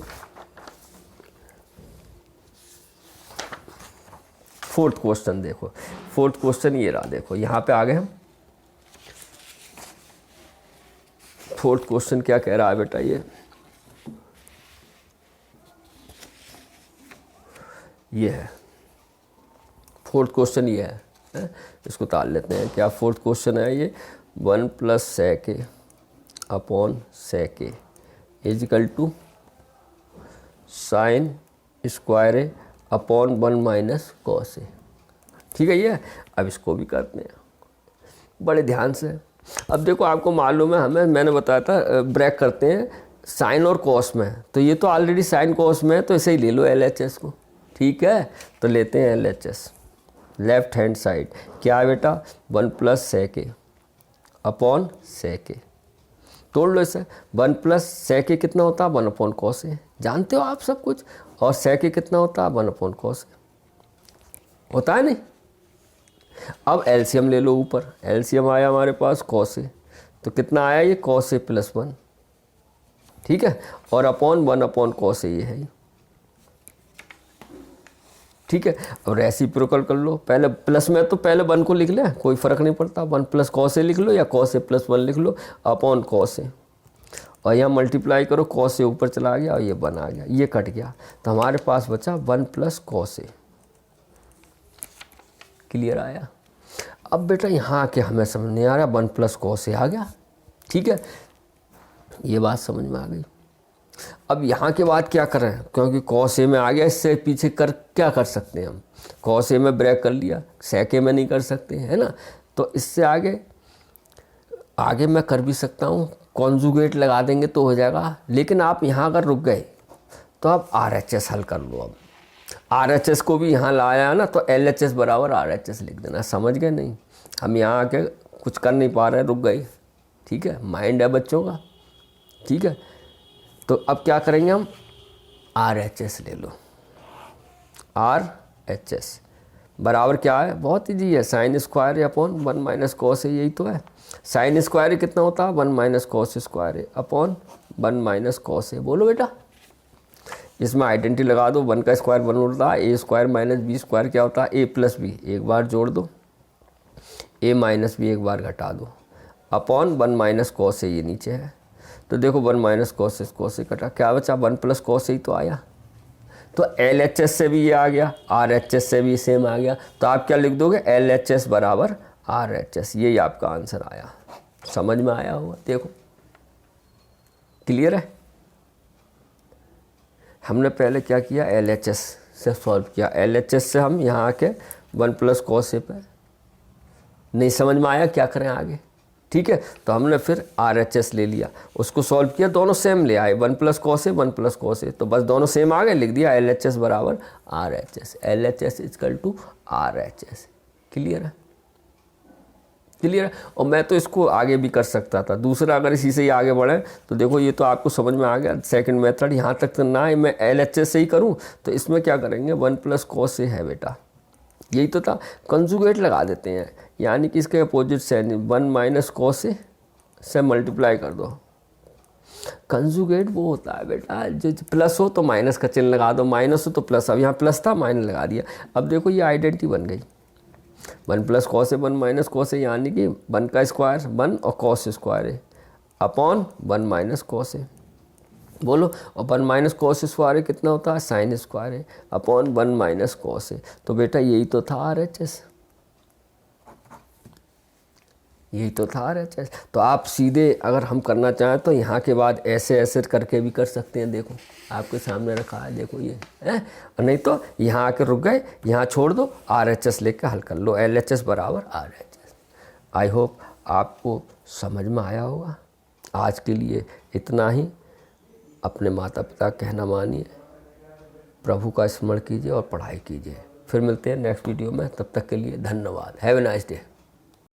4th क्वेश्चन। देखो 4th क्वेश्चन ये रहा, देखो यहाँ पे आ गए हम। 4th क्वेश्चन क्या कह रहा है बेटा, ये है 4th क्वेश्चन, ये है। इसको ताल लेते हैं। क्या 4th क्वेश्चन है ये, 1 plus sec A upon sec A is equal to sine square A upon 1 minus cos A. ठीक है, ये अब इसको भी करते हैं बड़े ध्यान से। अब देखो आपको मालूम है, मैंने बताया था ब्रेक करते हैं साइन और कॉस में, तो ये तो ऑलरेडी साइन कॉस में है, तो इसे ही ले लो LHS को। ठीक है, तो लेते हैं LHS लेफ्ट हैंड साइड। क्या है बेटा, 1 plus sec A upon sec ए, तोड़ लो इसे। 1 प्लस सेक ए कितना होता है, 1 अपॉन कॉस ए, जानते हो आप सब कुछ। और सेक ए कितना होता है, 1 अपॉन कॉस ए, होता है नहीं। अब एलसीएम ले लो ऊपर, एलसीएम आया हमारे पास कॉस ए, तो कितना आया ये, कॉस ए प्लस 1। ठीक है, और अपॉन 1 अपॉन कॉस ए ये है। ठीक है, अब रेसिप्रोकल कर लो। पहले प्लस में तो पहले 1 को लिख ले, कोई फ़र्क नहीं पड़ता। 1 प्लस कॉस ए लिख लो या कॉस ए प्लस 1 लिख लो, अपॉन कॉस ए, और यहाँ मल्टीप्लाई करो, कॉस ए ऊपर चला गया और ये 1 आ गया, ये कट गया, तो हमारे पास बचा 1 प्लस कॉस ए। क्लियर आया। अब बेटा यहाँ आके हमें समझ नहीं आ रहा, 1 प्लस कॉस ए आ गया। ठीक है, ये बात समझ में आ गई। अब यहाँ के बाद क्या करें, क्योंकि कॉस ए में आ गया, इससे पीछे क्या कर सकते हैं हम, कॉस ए में ब्रेक कर लिया, सेक ए में नहीं कर सकते, है ना। तो इससे आगे मैं कर भी सकता हूँ, कॉन्जुगेट लगा देंगे तो हो जाएगा। लेकिन आप यहाँ अगर रुक गए तो आप RHS हल कर लो। अब RHS को भी यहाँ लाया ना, तो LHS बराबर RHS लिख देना। समझ गए नहीं, हम यहाँ आके कुछ कर नहीं पा रहे, रुक गए। ठीक है, माइंड है बच्चों का। ठीक है, तो अब क्या करेंगे हम, RHS ले लो। RHS बराबर क्या है, बहुत ईजी है, sine square upon 1 minus cos है, यही तो है। साइन स्क्वायर कितना होता है, 1 minus cos square upon 1 minus cos है। बोलो बेटा, इसमें आइडेंटिटी लगा दो, 1 का स्क्वायर 1 होता है, ए स्क्वायर माइनस बी स्क्वायर क्या होता है, ए प्लस बी, एक बार जोड़ दो, ए माइनस बी एक बार घटा दो, अपॉन 1 माइनस कॉस है, ये नीचे है। तो देखो 1 माइनस कॉस से कटा, क्या बचा, 1 प्लस कॉस ही तो आया। तो LHS से भी ये आ गया, RHS से भी सेम आ गया। तो आप क्या लिख दोगे, LHS बराबर RHS, यही आपका आंसर आया। समझ में आया होगा, देखो क्लियर है। हमने पहले क्या किया, LHS से सॉल्व किया। LHS से हम यहाँ आके 1 प्लस कॉस पे नहीं समझ में आया, क्या करें आगे। ठीक है, तो हमने फिर RHS ले लिया, उसको सॉल्व किया, दोनों सेम ले आए, 1 plus cos A 1 plus cos A, तो बस दोनों सेम आ गए, लिख दिया LHS बराबर RHS, LHS equal to RHS। Clear है, क्लियर है। और मैं तो इसको आगे भी कर सकता था, दूसरा अगर इसी से ही आगे बढ़े तो देखो ये तो आपको समझ में आ गया। सेकंड मेथड यहाँ तक तो ना है, मैं LHS से ही करूँ तो इसमें क्या करेंगे, 1 प्लस कॉस ए है बेटा, यही तो था, कंजुगेट लगा देते हैं, यानी कि इसके अपोजिट से 1 माइनस कॉस ए से मल्टीप्लाई कर दो। कंजुगेट वो होता है बेटा, जो प्लस हो तो माइनस का चिन्ह लगा दो, माइनस हो तो प्लस। अब यहाँ प्लस था, माइनस लगा दिया। अब देखो ये आइडेंटिटी बन गई, 1 plus cos A 1 minus cos ए, यानी कि 1 का स्क्वायर 1 और cos square A upon 1 minus cos ए। बोलो, और 1 माइनस कॉस स्क्वायर कितना होता है, साइन स्क्वायर है अपॉन 1 माइनस कॉस है। तो बेटा यही तो था RHS। यही तो था RHS। तो आप सीधे अगर हम करना चाहें तो यहाँ के बाद ऐसे ऐसे करके भी कर सकते हैं। देखो आपके सामने रखा है, देखो ये है। और नहीं तो यहाँ आके रुक गए, यहाँ छोड़ दो, RHS लेके हल कर लो, LHS बराबर RHS। आई होप आपको समझ में आया होगा। आज के लिए इतना ही। अपने माता पिता का कहना मानिए, प्रभु का स्मरण कीजिए और पढ़ाई कीजिए। फिर मिलते हैं नेक्स्ट वीडियो में, तब तक के लिए धन्यवाद। Have a nice day.